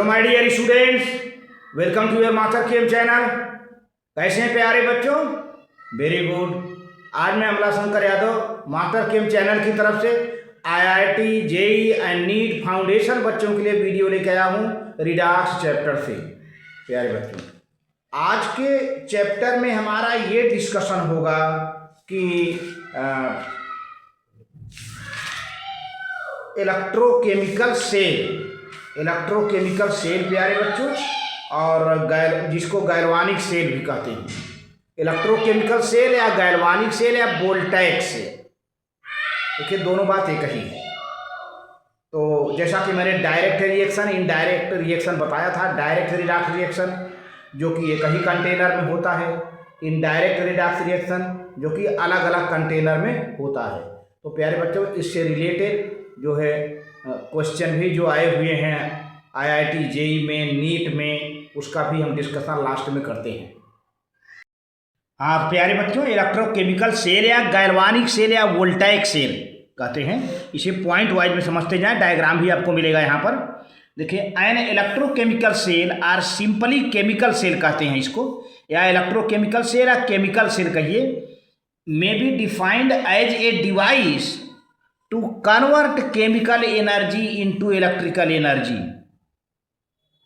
Hello my dear students, welcome to your master chem channel. कैसे हैं प्यारे बच्चों? Very good. आज मैं Amla Shankar Yadav master chem channel की तरफ से IIT, JEE and NEET foundation बच्चों के लिए वीडियो लेके आया हूँ रिडॉक्स चैप्टर से। प्यारे बच्चों, आज के चैप्टर में हमारा ये डिस्कशन होगा कि इलेक्ट्रोकेमिकल सेल प्यारे बच्चों, और जिसको गैल्वानिक सेल भी कहते हैं। इलेक्ट्रोकेमिकल सेल या गैल्वानिक सेल या वोल्टैइक सेल, देखिए दोनों बात एक ही है। तो जैसा कि मैंने डायरेक्ट रिएक्शन, इनडायरेक्ट रिएक्शन बताया था। डायरेक्ट रिडॉक्स रिएक्शन जो कि एक ही कंटेनर में होता है, इनडायरेक्ट रिडॉक्स रिएक्शन जो कि अलग अलग कंटेनर में होता है। तो प्यारे बच्चों, इससे रिलेटेड जो है क्वेश्चन भी जो आए हुए हैं आईआईटी, जेई में, नीट में, उसका भी हम डिस्कशन लास्ट में करते हैं। हाँ प्यारे बच्चों, इलेक्ट्रोकेमिकल सेल या गैल्वानिक सेल या वोल्टैइक सेल कहते हैं। इसे पॉइंट वाइज में समझते जाएं। डायग्राम भी आपको मिलेगा यहाँ पर। देखिए, an electrochemical cell or simply chemical cell कहते हैं इसको, या इलेक्ट्रोकेमिकल सेल या केमिकल सेल कहिए, may be defined as a device to convert chemical energy into electrical energy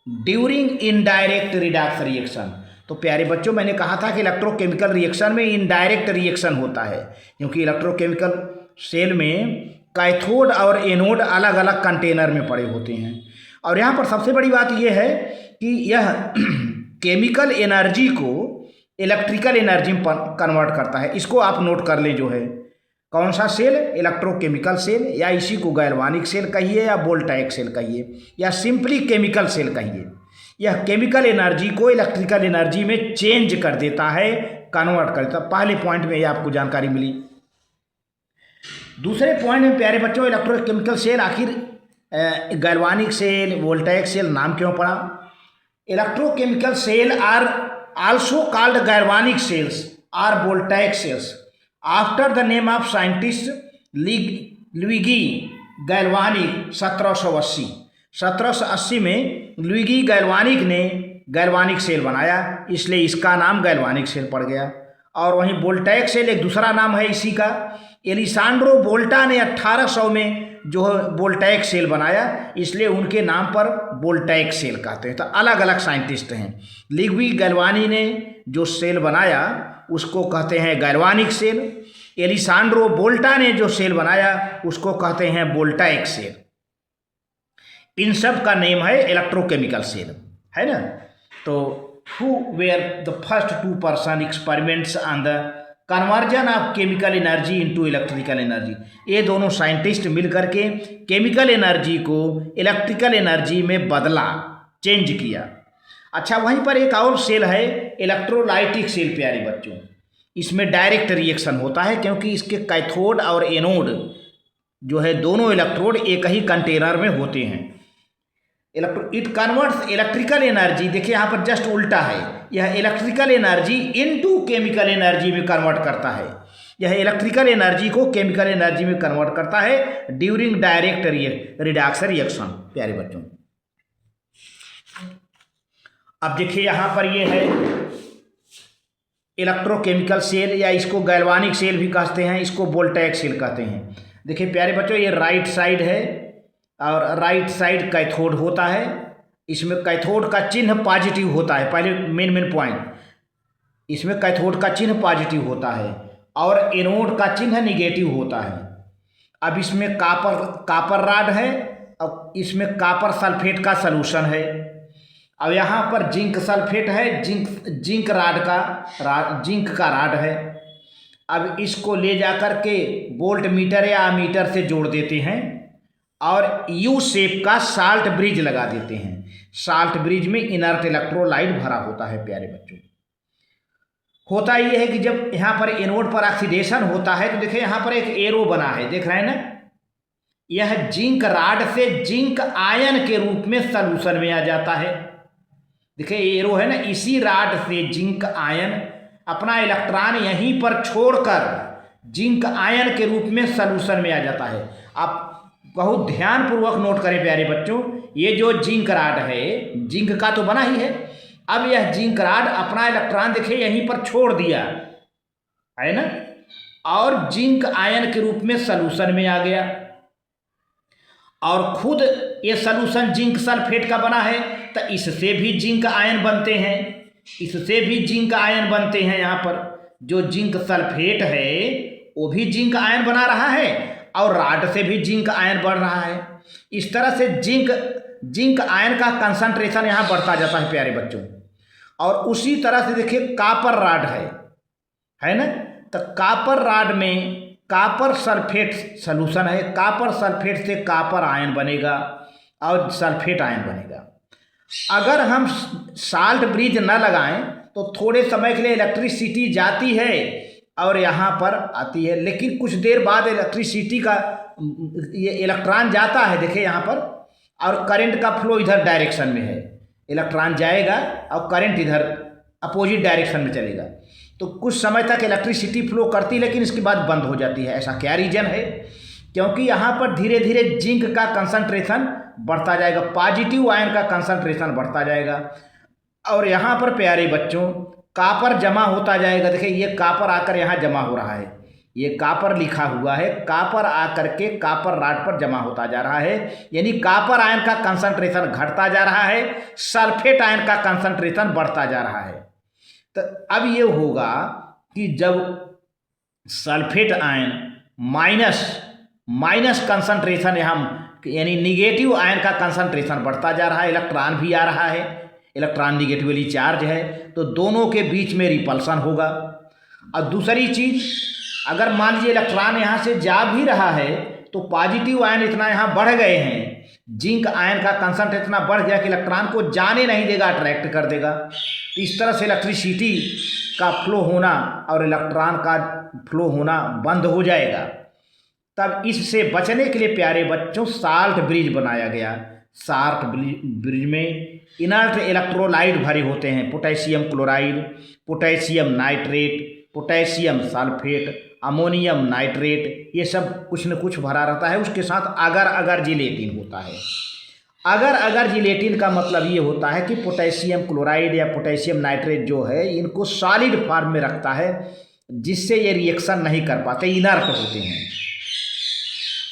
during indirect redox reaction. तो प्यारे बच्चों, मैंने कहा था कि इलेक्ट्रोकेमिकल रिएक्शन में इनडायरेक्ट रिएक्शन होता है, क्योंकि इलेक्ट्रोकेमिकल सेल में कैथोड और एनोड अलग अलग कंटेनर में पड़े होते हैं। और यहाँ पर सबसे बड़ी बात यह है कि यह केमिकल एनर्जी को इलेक्ट्रिकल एनर्जी में कन्वर्ट करता है। इसको आप नोट कर लें। जो है कौन सा सेल? इलेक्ट्रोकेमिकल सेल, या इसी को गैल्वानिक सेल कहिए, या वोल्टैइक सेल कहिए, या सिंपली केमिकल सेल कहिए। यह केमिकल एनर्जी को इलेक्ट्रिकल एनर्जी में चेंज कर देता है, कन्वर्ट कर देता है। पहले पॉइंट में ये आपको जानकारी मिली। दूसरे पॉइंट में प्यारे बच्चों, इलेक्ट्रोकेमिकल सेल आखिर गैल्वानिक सेल, वोल्टैइक सेल नाम क्यों पड़ा? Electrochemical cell are also called galvanic cells or voltaic cells after the name of scientist Luigi galvanic. 1780 में लुइगी गैल्वानिक ने गैल्वानिक सेल बनाया, इसलिए इसका नाम गैल्वानिक सेल पड़ गया। और वहीं वोल्टैइक सेल एक दूसरा नाम है इसी का। एलिसांड्रो वोल्टा ने 1800 में जो वोल्टैइक सेल बनाया, इसलिए उनके नाम पर वोल्टैइक सेल कहते हैं। तो अलग अलग साइंटिस्ट हैं। लुइगी गैल्वानी ने जो सेल बनाया उसको कहते हैं गैल्वानिक सेल। एलिसांड्रो वोल्टा ने जो सेल बनाया उसको कहते हैं वोल्टैइक सेल। इन सब का नेम है इलेक्ट्रोकेमिकल सेल, है ना। तो who were the first 2 person experiments on the conversion of chemical energy into electrical energy. ये दोनों साइंटिस्ट मिलकर के केमिकल एनर्जी को इलेक्ट्रिकल एनर्जी में बदला, चेंज किया। अच्छा, वहीं पर एक और सेल है इलेक्ट्रोलाइटिक सेल। प्यारे बच्चों, इसमें डायरेक्ट रिएक्शन होता है, क्योंकि इसके कैथोड और एनोड जो है दोनों इलेक्ट्रोड एक ही कंटेनर में होते हैं। इट कन्वर्ट्स इलेक्ट्रिकल एनर्जी, देखिए यहाँ पर जस्ट उल्टा है। यह electrical energy into chemical energy में कन्वर्ट करता है। यह इलेक्ट्रिकल एनर्जी को केमिकल एनर्जी में कन्वर्ट करता है ड्यूरिंग डायरेक्ट रिडॉक्स रिएक्शन। प्यारे बच्चों, अब देखिए यहाँ पर ये है इलेक्ट्रोकेमिकल सेल, या इसको गैल्वानिक सेल भी कहते हैं, इसको वोल्टैइक सेल कहते हैं। देखिए प्यारे बच्चों, ये राइट साइड है और राइट साइड कैथोड होता है। इसमें कैथोड का चिन्ह पॉजिटिव होता है। पहले मेन पॉइंट, इसमें कैथोड का चिन्ह पॉजिटिव होता है और एनोड का चिन्ह निगेटिव होता है। अब इसमें कापर राड है और इसमें कापर सल्फेट का सलूशन है। अब यहाँ पर जिंक सल्फेट है, जिंक का राड है। अब इसको ले जाकर के वोल्ट मीटर या मीटर से जोड़ देते हैं और यू शेप का साल्ट ब्रिज लगा देते हैं। साल्ट ब्रिज में इनर्ट इलेक्ट्रोलाइट भरा होता है। प्यारे बच्चों, होता यह है कि जब यहाँ पर एनोड पर ऑक्सीडेशन होता है, तो देखिए यहाँ पर एक एरो बना है, देख रहे हैं ना। यह जिंक राड से जिंक आयन के रूप में सलूशन में आ जाता है। देखिए एरो है ना, इसी राड से जिंक आयन अपना इलेक्ट्रॉन यहीं पर छोड़कर जिंक आयन के रूप में सलूशन में आ जाता है। आप बहुत ध्यानपूर्वक नोट करें प्यारे बच्चों। ये जो जिंक रॉड है, जिंक का तो बना ही है। अब यह जिंक रॉड अपना इलेक्ट्रॉन देखिए यहीं पर छोड़ दिया है ना, और जिंक आयन के रूप में सलूशन में आ गया, और खुद ये सलूशन जिंक सल्फेट का बना है, तो इससे भी जिंक आयन बनते हैं, इससे भी जिंक आयन बनते हैं। यहाँ पर जो जिंक सल्फेट है वो भी जिंक आयन बना रहा है, और रॉड से भी जिंक आयन बढ़ रहा है। इस तरह से जिंक आयन का कंसंट्रेशन यहाँ बढ़ता जाता है प्यारे बच्चों। और उसी तरह से देखिए कापर रॉड है ना, तो कापर रॉड में कापर सल्फेट सलूशन है, कापर सल्फेट से कापर आयन बनेगा और सल्फेट आयन बनेगा। अगर हम साल्ट ब्रिज न लगाएं तो थोड़े समय के लिए इलेक्ट्रिसिटी जाती है और यहाँ पर आती है, लेकिन कुछ देर बाद इलेक्ट्रिसिटी का ये इलेक्ट्रॉन जाता है, देखिए यहाँ पर, और करंट का फ्लो इधर डायरेक्शन में है। इलेक्ट्रॉन जाएगा और करंट इधर अपोजिट डायरेक्शन में चलेगा, तो कुछ समय तक इलेक्ट्रिसिटी फ्लो करती, लेकिन इसके बाद बंद हो जाती है। ऐसा क्या रीजन है? क्योंकि यहाँ पर धीरे धीरे जिंक का कंसंट्रेशन बढ़ता जाएगा, पॉजिटिव आयन का कंसंट्रेशन बढ़ता जाएगा, और यहाँ पर प्यारे बच्चों कापर जमा होता जाएगा। देखिए ये कापर आकर यहाँ जमा हो रहा है, ये कापर लिखा हुआ है, कापर आकर के कापर रॉड पर जमा होता जा रहा है, यानी कापर आयन का कंसंट्रेशन घटता जा रहा है, सल्फेट आयन का कंसंट्रेशन बढ़ता जा रहा है। तो अब ये होगा कि जब सल्फेट आयन माइनस कंसंट्रेशन यहाँ यानी निगेटिव आयन का कंसंट्रेशन बढ़ता जा रहा है, इलेक्ट्रॉन भी आ रहा है, इलेक्ट्रॉन निगेटिवली चार्ज है, तो दोनों के बीच में रिपल्सन होगा। और दूसरी चीज़, अगर मान लीजिए इलेक्ट्रॉन यहाँ से जा भी रहा है तो पॉजिटिव आयन इतना यहाँ बढ़ गए हैं, जिंक आयन का कंसंट्रेशन इतना बढ़ गया कि इलेक्ट्रॉन को जाने नहीं देगा, अट्रैक्ट कर देगा। इस तरह से इलेक्ट्रिसिटी का फ्लो होना और इलेक्ट्रॉन का फ्लो होना बंद हो जाएगा। तब इससे बचने के लिए प्यारे बच्चों साल्ट ब्रिज बनाया गया। साल्ट ब्रिज में इनर्ट इलेक्ट्रोलाइट भरे होते हैं, potassium chloride, potassium nitrate, potassium sulphate, ammonium nitrate, ये सब कुछ न कुछ भरा रहता है। उसके साथ अगर जिलेटिन होता है। अगर जिलेटिन का मतलब ये होता है कि पोटेशियम क्लोराइड या पोटेशियम नाइट्रेट जो है इनको सॉलिड फॉर्म में रखता है, जिससे ये रिएक्शन नहीं कर पाते, इनर्ट होते हैं।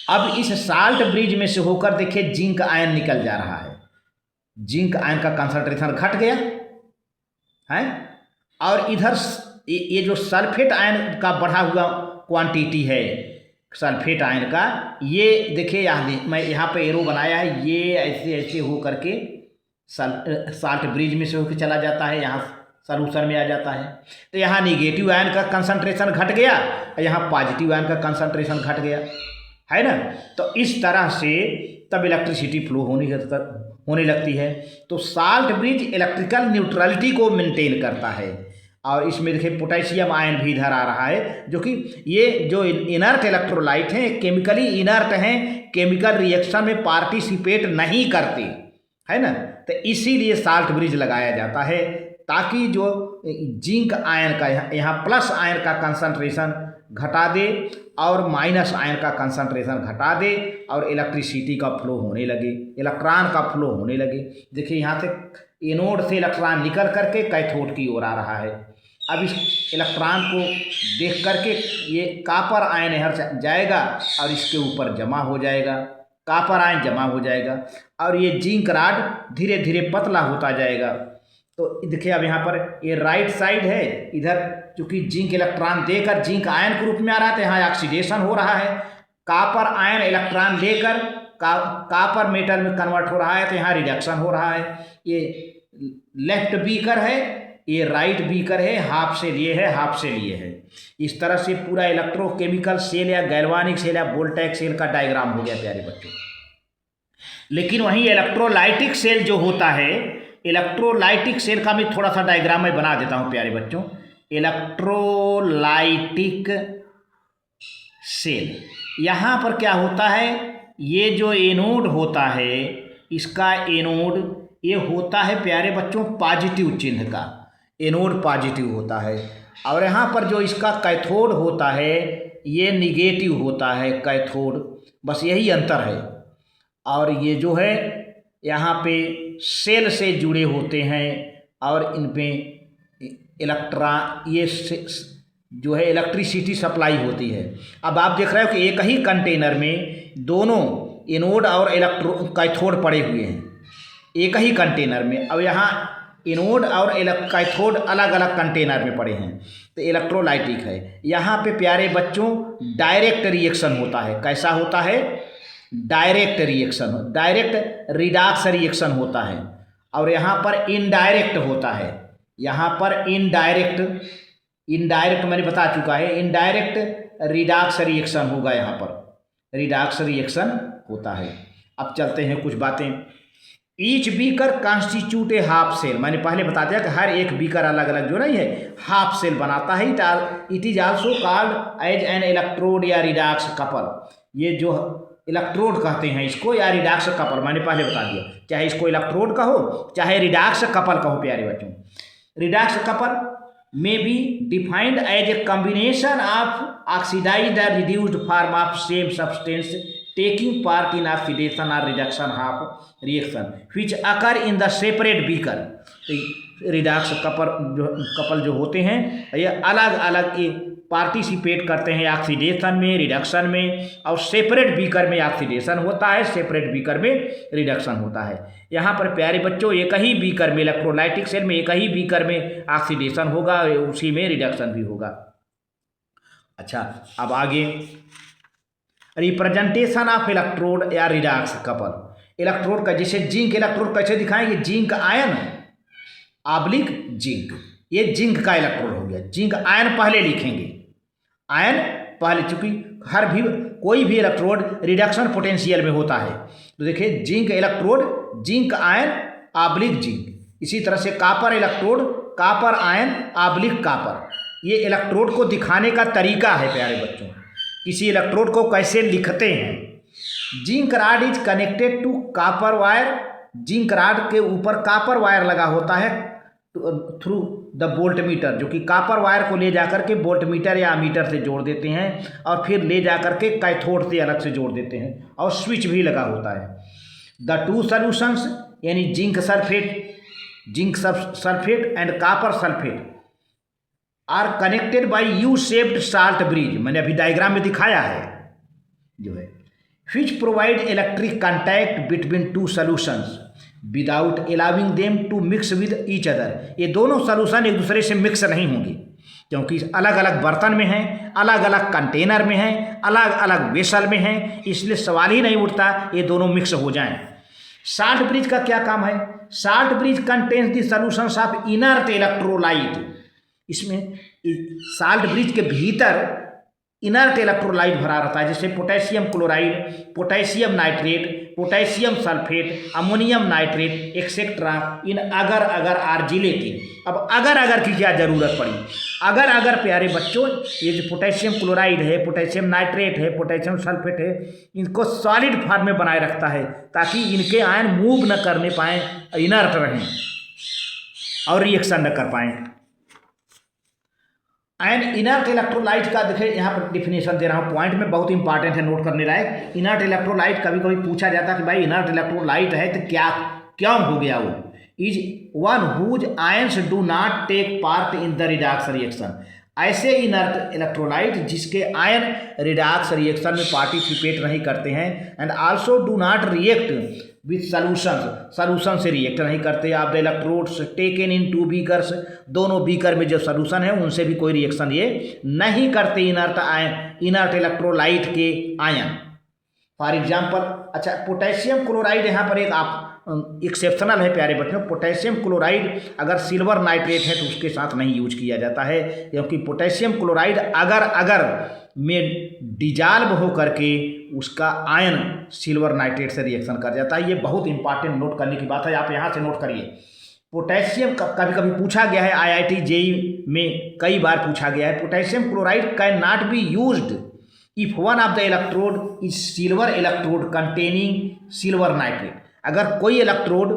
अब इस साल्ट ब्रिज में से होकर देखिए जिंक आयन निकल जा रहा है, जिंक आयन का कंसंट्रेशन घट गया है, और इधर ये जो सल्फेट आयन का बढ़ा हुआ क्वांटिटी है सल्फेट आयन का, ये देखिए यहाँ मैं यहाँ पे एरो बनाया है, ये ऐसे ऐसे हो करके साल्ट ब्रिज में से होकर चला जाता है, यहाँ सॉल्यूशन में आ जाता है। तो यहाँ निगेटिव आयन का कंसंट्रेशन घट गया और यहाँ पॉजिटिव आयन का कंसंट्रेशन घट गया, है ना। तो इस तरह से तब इलेक्ट्रिसिटी फ्लो होने लगती है। तो साल्ट ब्रिज इलेक्ट्रिकल न्यूट्रलिटी को मेंटेन करता है। और इसमें देखिए पोटेशियम आयन भी इधर आ रहा है, जो कि ये जो इनर्ट इलेक्ट्रोलाइट हैं केमिकली इनर्ट हैं, केमिकल रिएक्शन में पार्टिसिपेट नहीं करते, है ना। तो इसीलिए साल्ट ब्रिज लगाया जाता है, ताकि जो जिंक आयन का यहाँ प्लस आयन का कंसंट्रेशन घटा दे और माइनस आयन का कंसंट्रेशन घटा दे और इलेक्ट्रिसिटी का फ्लो होने लगे, इलेक्ट्रॉन का फ्लो होने लगे। देखिए यहाँ से एनोड से इलेक्ट्रॉन निकल करके कैथोड की ओर आ रहा है। अब इस इलेक्ट्रॉन को देख करके ये कापर आयन यहाँ जाएगा और इसके ऊपर जमा हो जाएगा, कापर आयन जमा हो जाएगा, और ये जिंक रॉड धीरे धीरे पतला होता जाएगा। तो देखिए अब यहाँ पर ये राइट साइड है, इधर चूँकि जिंक इलेक्ट्रॉन देकर जिंक आयन के रूप में आ रहा है, तो यहाँ ऑक्सीडेशन हो रहा है। कापर आयन इलेक्ट्रॉन लेकर कापर मेटल में कन्वर्ट हो रहा है, तो यहाँ रिडक्शन हो रहा है। ये लेफ्ट बीकर है, ये राइट बीकर है, हाफ सेल ये है, हाफ सेल ये है। इस तरह से पूरा इलेक्ट्रोकेमिकल सेल या गैल्वानिक सेल या वोल्टेक सेल का डायग्राम हो गया प्यारे बच्चों। लेकिन वहीं इलेक्ट्रोलाइटिक सेल जो होता है, इलेक्ट्रोलाइटिक सेल का भी थोड़ा सा डायग्राम मैं बना देता हूँ प्यारे बच्चों। इलेक्ट्रोलाइटिक सेल, यहाँ पर क्या होता है, ये जो एनोड होता है, इसका एनोड ये होता है प्यारे बच्चों पॉजिटिव चिन्ह का, एनोड पॉजिटिव होता है, और यहाँ पर जो इसका कैथोड होता है ये निगेटिव होता है कैथोड, बस यही अंतर है। और ये जो है यहाँ पे सेल से जुड़े होते हैं और इन पे जो है इलेक्ट्रिसिटी सप्लाई होती है। अब आप देख रहे हो कि एक ही कंटेनर में दोनों एनोड और कैथोड पड़े हुए हैं एक ही कंटेनर में। अब यहाँ एनोड और कैथोड अलग अलग कंटेनर में पड़े हैं तो इलेक्ट्रोलाइटिक है। यहाँ पे प्यारे बच्चों डायरेक्ट रिएक्शन होता है। कैसा होता है? Direct reaction, direct redox reaction होता है। और यहाँ पर इनडायरेक्ट होता है। यहाँ पर इनडायरेक्ट मैंने बता चुका है, इनडायरेक्ट रिडॉक्स रिएक्शन होगा। यहाँ पर रिडॉक्स रिएक्शन होता है। अब चलते हैं कुछ बातें। Each beaker constitute a half cell, मैंने पहले बता दिया कि हर एक बीकर अलग अलग जो नहीं है हाफ सेल बनाता है। It is also called as an electrode या रिडॉक्स कपल। ये जो इलेक्ट्रोड कहते हैं इसको या रिडॉक्स कपल, मैंने पहले बता दिया, चाहे इसको इलेक्ट्रोड कहो चाहे रिडॉक्स कपल कहो प्यारे बच्चों। Redox couple may be defined as a combination of oxidized or reduced form of same substance taking part in oxidation or reduction of reaction which occur in the separate beaker। Redox couple जो होते हैं ये अलग अलग participate करते हैं oxidation में, reduction में, और सेपरेट बीकर में ऑक्सीडेशन होता है, सेपरेट बीकर में रिडक्शन होता है। यहाँ पर प्यारे बच्चों एक ही बीकर में, इलेक्ट्रोलाइटिक सेल में एक ही बीकर में ऑक्सीडेशन होगा, उसी में रिडक्शन भी होगा। अच्छा, अब आगे रिप्रेजेंटेशन ऑफ इलेक्ट्रोड या रिडॉक्स कपल। इलेक्ट्रोड का जैसे जिंक इलेक्ट्रोड कैसे दिखाएंगे? जिंक आयन ऑब्लिक जिंक, ये जिंक का इलेक्ट्रोड हो गया। जिंक आयन पहले लिखेंगे, आयन पहले, चूंकि कोई भी इलेक्ट्रोड रिडक्शन पोटेंशियल में होता है। तो देखिए zinc electrode, zinc ion oblique zinc. इसी तरह से copper electrode, copper ion oblique copper. ये इलेक्ट्रोड को दिखाने का तरीका है प्यारे बच्चों, किसी इलेक्ट्रोड को कैसे लिखते हैं। Zinc rod is connected to copper wire. Zinc rod के ऊपर कापर वायर लगा होता है थ्रू द वोल्ट मीटर, जो कि कापर वायर को ले जाकर के वोल्ट मीटर या मीटर से जोड़ देते हैं और फिर ले जाकर के कैथोड से अलग से जोड़ देते हैं, और स्विच भी लगा होता है। द टू सॉल्यूशंस यानी zinc sulphate and copper sulphate are connected by U shaped salt bridge. मैंने अभी डायग्राम में दिखाया है जो है, which provide electric contact between two solutions without allowing them to mix with each other। ये दोनों सॉल्यूशन एक दूसरे से मिक्स नहीं होंगे क्योंकि अलग अलग बर्तन में हैं, अलग अलग कंटेनर में हैं, अलग अलग वेसल में हैं, इसलिए सवाल ही नहीं उठता ये दोनों मिक्स हो जाएं। साल्ट ब्रिज का क्या काम है? Salt bridge contains the solutions of inert electrolyte. इसमें साल्ट ब्रिज के भीतर इनर्ट इलेक्ट्रोलाइट भरा रहता है, जैसे potassium chloride, potassium nitrate, potassium sulphate, ammonium nitrate etcetera in agar आर्जिलेटिव। अब अगर की क्या ज़रूरत पड़ी? अगर प्यारे बच्चों ये जो पोटेशियम क्लोराइड है, पोटेशियम नाइट्रेट है, पोटेशियम सल्फेट है, इनको सॉलिड फॉर्म में बनाए रखता है ताकि इनके आयन मूव न करने पाएँ, इनर्ट रहें और रिएक्शन न कर पाएँ। एंड इनर्ट इलेक्ट्रोलाइट का देखिए यहाँ पर डिफिनेशन दे रहा हूँ, पॉइंट में बहुत इंपॉर्टेंट है, नोट करने लायक। इनर्ट इलेक्ट्रोलाइट कभी कभी पूछा जाता है कि भाई इनर्ट इलेक्ट्रोलाइट है तो क्या क्यों हो गया? वो is one whose ions do not take part in the redox reaction. ऐसे इनर्ट इलेक्ट्रोलाइट जिसके आयन रिडॉक्स रिएक्शन में पार्टिसिपेट नहीं करते हैं, and also do not react with solution से रिएक्ट नहीं करते। आप the electrodes taken in two beakers, दोनों बीकर में जो सॉल्यूशन है उनसे भी कोई रिएक्शन ये नहीं करते इनर्ट इलेक्ट्रोलाइट के आयन। फॉर एग्जाम्पल, अच्छा पोटेशियम क्लोराइड यहाँ पर एक एक्सेप्शनल है प्यारे बच्चों। पोटेशियम क्लोराइड अगर सिल्वर नाइट्रेट है तो उसके साथ नहीं यूज किया जाता है, क्योंकि पोटेशियम क्लोराइड अगर में डिजॉल्व हो करके उसका आयन सिल्वर नाइट्रेट से रिएक्शन कर जाता है। ये बहुत इंपॉर्टेंट नोट करने की बात है, आप यहाँ से नोट करिए। पोटेशियम कभी कभी पूछा गया है, IIT JEE में कई बार पूछा गया है, potassium chloride can not be used if one of the electrode is silver electrode containing silver nitrate. अगर कोई इलेक्ट्रोड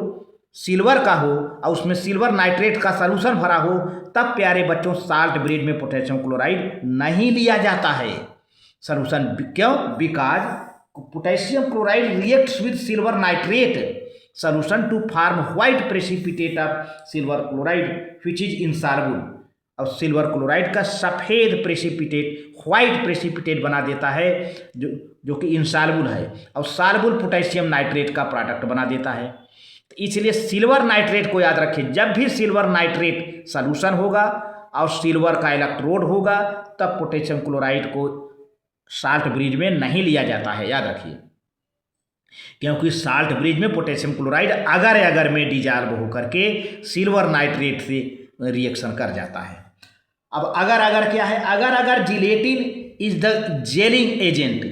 सिल्वर का हो और उसमें सिल्वर नाइट्रेट का सॉल्यूशन भरा हो, तब प्यारे बच्चों साल्ट ब्रिज में पोटेशियम क्लोराइड नहीं लिया जाता है सॉल्यूशन। क्यों? Because potassium chloride reacts with silver nitrate solution to form white precipitate of silver chloride which is insoluble। और सिल्वर क्लोराइड का सफ़ेद प्रेसिपिटेट व्हाइट प्रेसिपिटेट बना देता है जो कि इंसॉल्युबल है, और सॉल्युबल पोटेशियम नाइट्रेट का प्रोडक्ट बना देता है। तो इसलिए सिल्वर नाइट्रेट को याद रखिए, जब भी सिल्वर नाइट्रेट सॉल्यूशन होगा और सिल्वर का इलेक्ट्रोड होगा तब पोटेशियम क्लोराइड को साल्ट ब्रिज में नहीं लिया जाता है, याद रखिए, क्योंकि साल्ट ब्रिज में पोटेशियम क्लोराइड अगर में डिजॉल्व होकर के सिल्वर नाइट्रेट से रिएक्शन कर जाता है। अब अगर क्या है, अगर gelatin is the gelling agent,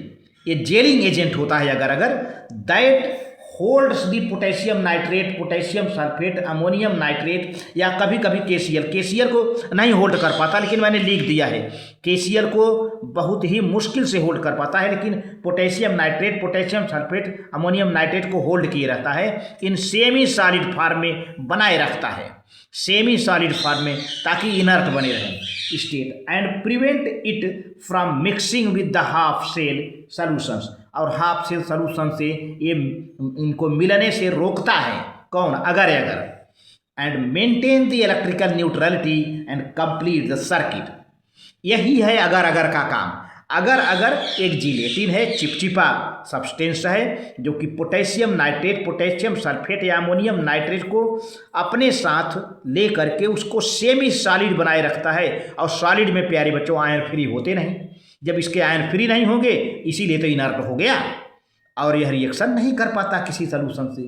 ये जेलिंग एजेंट होता है अगर that holds the potassium nitrate, potassium sulphate, ammonium nitrate, या कभी कभी केसीएल को नहीं होल्ड कर पाता, लेकिन मैंने लिख दिया है केसीएल को बहुत ही मुश्किल से होल्ड कर पाता है, लेकिन potassium nitrate, potassium sulphate, ammonium nitrate को होल्ड किए रहता है, इन सेमी सॉलिड फॉर्म में बनाए रखता है, सेमी सॉलिड फॉर्म में, ताकि इनर्ट बने रहें state, and prevent it from mixing with the half cell solutions, और हाफ सेल सॉल्यूशन से ये इनको मिलने से रोकता है, कौन, अगर and maintain the electrical neutrality and complete the circuit. यही है अगर का काम। अगर एक जिलेटिन है, चिपचिपा सब्सटेंस है, जो कि पोटेशियम नाइट्रेट, पोटेशियम सल्फेट या अमोनियम नाइट्रेट को अपने साथ ले करके उसको सेमी सॉलिड बनाए रखता है, और सॉलिड में प्यारे बच्चों आयन फ्री होते नहीं, जब इसके आयन फ्री नहीं होंगे इसीलिए तो इनर्ट हो गया और यह रिएक्शन नहीं कर पाता किसी सॉल्यूशन से।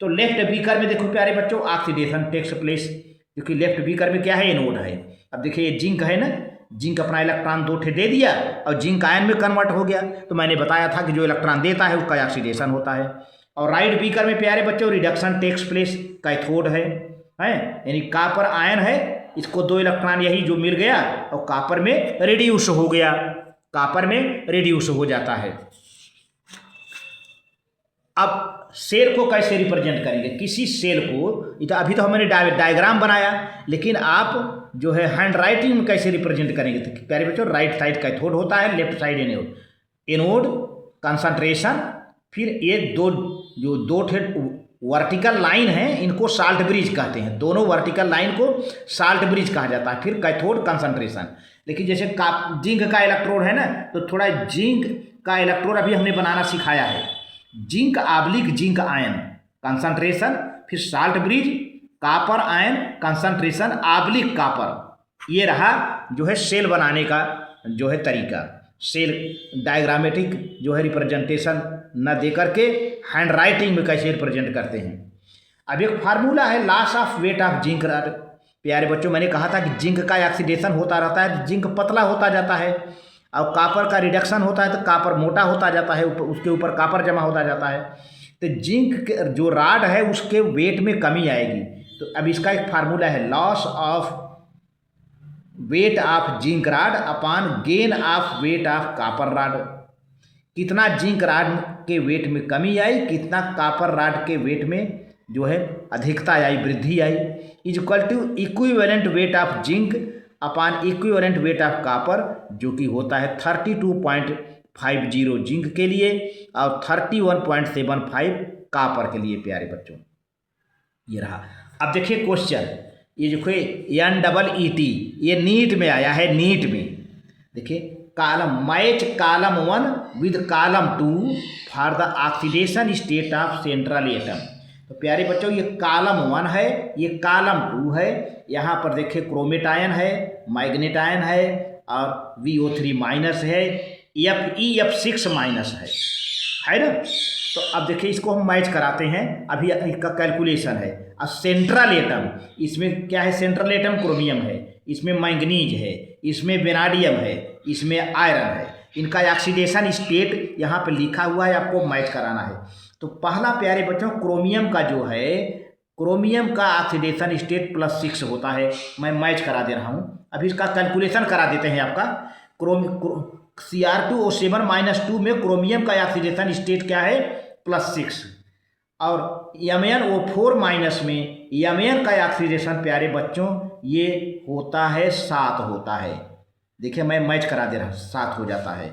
तो लेफ्ट बीकर में देखो प्यारे बच्चों ऑक्सीडेशन टेक्स प्लेस, क्योंकि लेफ्ट बीकर में क्या है, एनोड है। अब देखिए ये जिंक है ना, जिंक अपना इलेक्ट्रॉन 2 ठे दे दिया और जिंक आयन में कन्वर्ट हो गया, तो मैंने बताया था कि जो इलेक्ट्रॉन देता है उसका ऑक्सीडेशन होता है। और राइट बीकर में प्यारे बच्चों रिडक्शन टेक्स प्लेस, कैथोड है, यानी कापर आयन है, इसको 2 इलेक्ट्रॉन यही जो मिल गया और कापर में रिड्यूस हो गया, कापर में रिड्यूस हो जाता है। अब सेल को कैसे रिप्रेजेंट करेंगे, किसी सेल को, तो अभी तो हमने डायग्राम बनाया, लेकिन आप जो है हैंड राइटिंग में कैसे रिप्रेजेंट करेंगे, तो प्यारे बच्चों राइट साइड कैथोड होता है, left side anode, anode concentration, फिर ये दो ठे वर्टिकल लाइन है, इनको साल्ट ब्रिज कहते हैं, दोनों वर्टिकल लाइन को साल्ट ब्रिज कहा जाता है, फिर कैथोड कंसंट्रेशन। लेकिन जैसे जिंक का इलेक्ट्रोड है ना, तो थोड़ा जिंक का इलेक्ट्रोड अभी हमने बनाना सिखाया है, zinc oblique zinc ion concentration, फिर salt bridge, copper ion concentration oblique copper. ये रहा जो है सेल बनाने का जो है तरीका, सेल डायग्रामेटिक जो है रिप्रेजेंटेशन न दे करके हैंड राइटिंग में कैसे रिप्रेजेंट करते हैं। अब एक फार्मूला है loss of weight of zinc rod. प्यारे बच्चों मैंने कहा था कि जिंक का ऑक्सीडेशन होता रहता है, जिंक पतला होता जाता है, और कापर का रिडक्शन होता है तो कापर मोटा होता जाता है, उसके ऊपर कापर जमा होता जाता है, तो जिंक के जो राड है उसके वेट में कमी आएगी। तो अब इसका एक फार्मूला है loss of weight of zinc rod upon gain of weight of copper rod. कितना जिंक राड के वेट में कमी आई, कितना कापर राड के वेट में जो है अधिकता आई, वृद्धि आई, is equal to equivalent weight of zinc upon equivalent weight of copper, जो कि होता है 32.50 जिंक के लिए और 31.75 कापर के लिए। प्यारे बच्चों ये रहा। अब देखिए क्वेश्चन, ये जो NEET ये नीट में आया है, नीट में देखिए column match column 1 with column 2 for the oxidation state of central atom. तो प्यारे बच्चों ये कॉलम 1 है, ये कॉलम 2 है, यहाँ पर देखिए क्रोमेट आयन है, मैग्नेट आयन है और VO3 माइनस है, FeF6 माइनस है ना। तो अब देखिए इसको हम मैच कराते हैं, अभी इसका कैलकुलेशन है। अब सेंट्रल एटम, इसमें क्या है, सेंट्रल एटम क्रोमियम है, इसमें मैंगनीज है, इसमें वेनाडियम है, इसमें आयरन है, इनका ऑक्सीडेशन स्टेट यहाँ पे लिखा हुआ है, आपको मैच कराना है। तो पहला प्यारे बच्चों क्रोमियम का जो है, क्रोमियम का ऑक्सीडेशन स्टेट +6 होता है, मैं मैच करा दे रहा हूँ। अभी इसका कैलकुलेशन करा देते हैं आपका। Cr2O7-2 में क्रोमियम का ऑक्सीडेशन स्टेट क्या है, +6, और MnO4- में Mn का ऑक्सीडेशन प्यारे बच्चों ये होता है 7 होता है। देखिए मैं मैच करा दे रहा हूँ, 7 हो जाता है।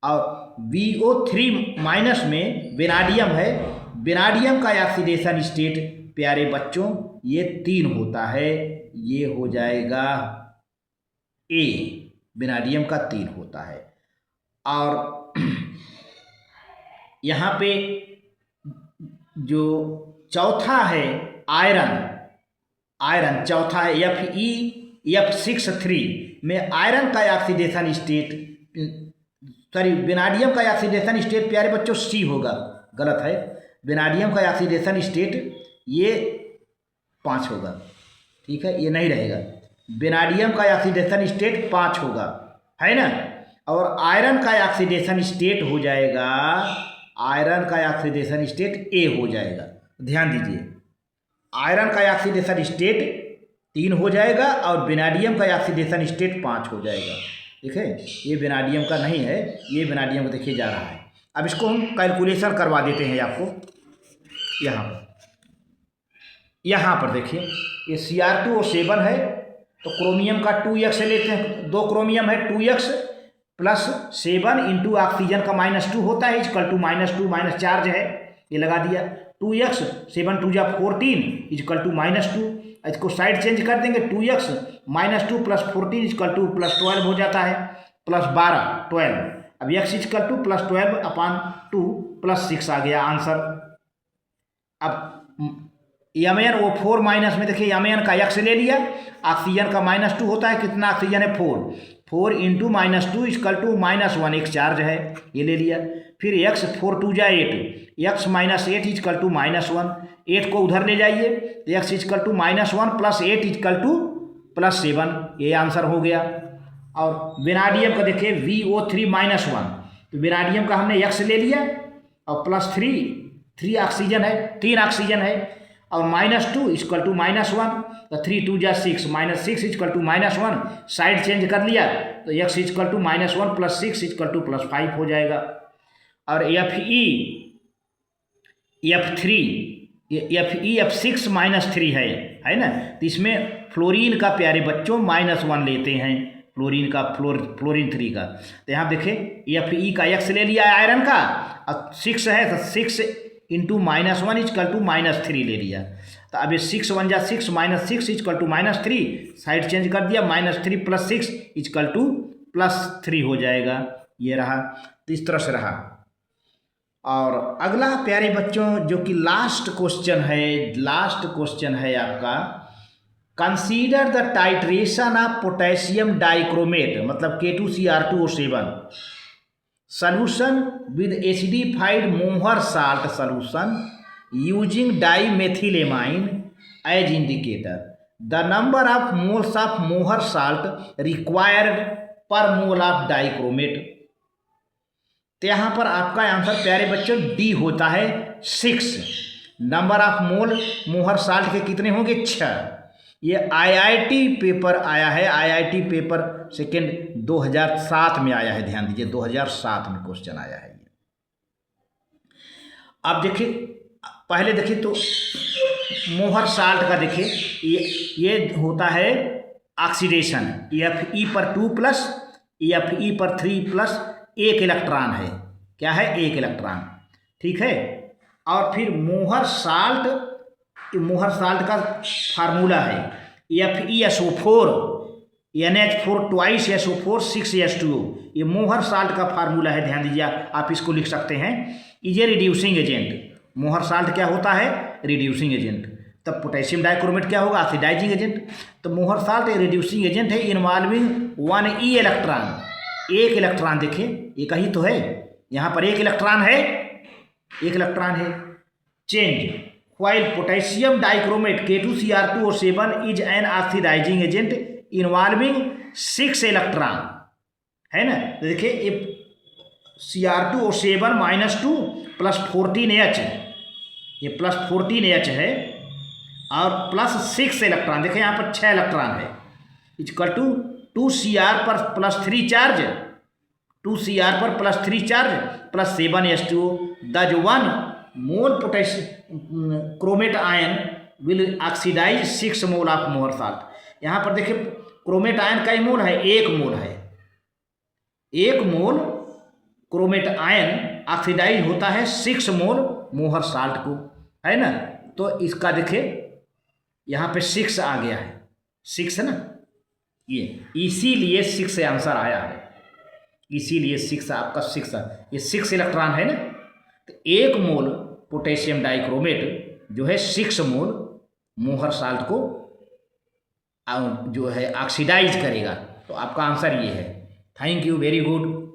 और VO3- में वेनाडियम है। वेनाडियम का ऑक्सीडेशन स्टेट प्यारे बच्चों ये 3 होता है, ये हो जाएगा ए, वेनाडियम का 3 होता है। और यहाँ पे जो चौथा है आयरन, आयरन चौथा है Fe(F)63 में आयरन का ऑक्सीडेशन स्टेट, सॉरी वेनाडियम का ऑक्सीडेशन स्टेट प्यारे बच्चों सी होगा, गलत है। वेनाडियम का ऑक्सीडेशन स्टेट ये 5 होगा, ठीक है, ये नहीं रहेगा। वेनाडियम का ऑक्सीडेशन स्टेट 5 होगा, है ना। और आयरन का ऑक्सीडेशन स्टेट हो जाएगा, आयरन का ऑक्सीडेशन स्टेट ए हो जाएगा। ध्यान दीजिए, आयरन का ऑक्सीडेशन स्टेट 3 हो जाएगा और वेनाडियम का ऑक्सीडेशन स्टेट 5 हो जाएगा। ठीक है, ये वेनाडियम का नहीं है, ये वेनाडियम का देखिए जा रहा है। अब इसको हम कैलकुलेशन करवा देते हैं आपको। यहाँ पर देखिए ये Cr2O7 है, तो क्रोमियम का 2x लेते हैं, 2 क्रोमियम है, 2x प्लस 7 इंटू ऑक्सीजन का -2 होता है, इक्वल टू -2 माइनस चार्ज है, ये लगा दिया। 2x 7 2 जा 14 इक्वल टू -2, इसको साइड चेंज कर देंगे, 2x -2 प्लस 14 इक्वल टू +12 हो जाता है, +12 12। अब x इक्वल टू +12/2 +6 आ गया आंसर। अब Mn(O4) माइनस में देखिए Mn का x ले लिया, ऑक्सीजन का -2 होता है, कितना ऑक्सीजन है 4 इंटू -2 इक्वल टू -1, एक चार्ज है, ये ले लिया। फिर x 4 2 जा 8, x -8 इक्वल टू -1, 8 को उधर ले जाइए, x equal to -1 plus 8 equal to +7, ये आंसर हो गया। और वेनाडियम का देखिए VO3-1, तो वेनाडियम का हमने x ले लिया और +3 ऑक्सीजन है, 3 ऑक्सीजन है, और -2 इक्वल टू -1, तो 3 2 जा 6, -6 इक्वल टू -1, साइड चेंज कर लिया, तो x equal to -1 plus 6 equal to +5 हो जाएगा। और Fe(F6-3 है ना, तो इसमें फ्लोरीन का प्यारे बच्चों -1 लेते हैं, फ्लोरीन का फ्लोरीन 3 का। तो यहाँ देखें Fe का x ले लिया आयरन का, और 6 है तो 6 इंटू -1 इक्वल टू -3 ले लिया। तो अब ये 6 1 जा 6 -6 इक्वल टू -3, साइड चेंज कर दिया, -3 प्लस 6 इक्वल टू +3 हो जाएगा, ये रहा। तो इस तरह से रहा। और अगला प्यारे बच्चों जो कि लास्ट क्वेश्चन है आपका, consider the titration of potassium dichromate, मतलब K2Cr2O7 solution with acidified Mohr salt solution using dimethylamine as indicator. The number of moles of Mohr salt required per mole of dichromate. तो यहाँ पर आपका answer प्यारे बच्चों D होता है 6। Number of mole मोहर साल्ट के कितने होंगे 6। ये IIT पेपर आया है, IIT पेपर सेकेंड 2007 में आया है, ध्यान दीजिए 2007 में क्वेश्चन आया है ये। अब देखिए पहले देखिए तो मोहर साल्ट का देखिए ये होता है ऑक्सीडेशन, Fe पर 2 प्लस Fe पर 3 प्लस 1 इलेक्ट्रॉन है, क्या है 1 इलेक्ट्रॉन, ठीक है। और फिर मोहर साल्ट का फार्मूला है FeSO4 NH4 2 SO4 6 H2O, ये मोहर साल्ट का फार्मूला है, ध्यान दीजिए आप इसको लिख सकते हैं, इज ए रिड्यूसिंग एजेंट। मोहर साल्ट क्या होता है रिड्यूसिंग एजेंट। तब पोटेशियम डाइक्रोमेट क्या होगा ऑक्सीडाइजिंग एजेंट। तो मोहर साल्ट एक रिड्यूसिंग एजेंट है इन्वॉल्विंग 1e इलेक्ट्रॉन, 1 इलेक्ट्रॉन देखिए एक ही तो है, यहाँ पर 1 इलेक्ट्रॉन है, 1 इलेक्ट्रॉन है। Change while potassium dichromate K2Cr2O7 is an oxidizing agent involving 6 electron, है ना। तो देखिए ये Cr2O7 -2 प्लस 14H, ये प्लस 14H है और प्लस 6 इलेक्ट्रॉन, देखिए यहाँ पर 6 इलेक्ट्रॉन है, इक्वल टू 2Cr पर प्लस 3 चार्ज, 2Cr पर plus 3 charge plus 7H2O, the 1 mole potassium chromate ion will oxidize 6 mole of Mohr salt. यहाँ पर देखिए क्रोमेट आयन कई मोल है, 1 मोल है, 1 मोल क्रोमेट आयन ऑक्सीडाइज होता है 6 मोल मोहर साल्ट को, है ना। तो इसका देखिए यहाँ पे 6 आ गया है, 6 है ना, ये इसीलिए 6 आंसर आया है, इसीलिए 6 आपका 6, ये 6 इलेक्ट्रॉन है ना। तो 1 मोल पोटेशियम डाइक्रोमेट जो है 6 मोल मोहर साल्ट को जो है ऑक्सीडाइज करेगा। तो आपका आंसर ये है। Thank you, very good.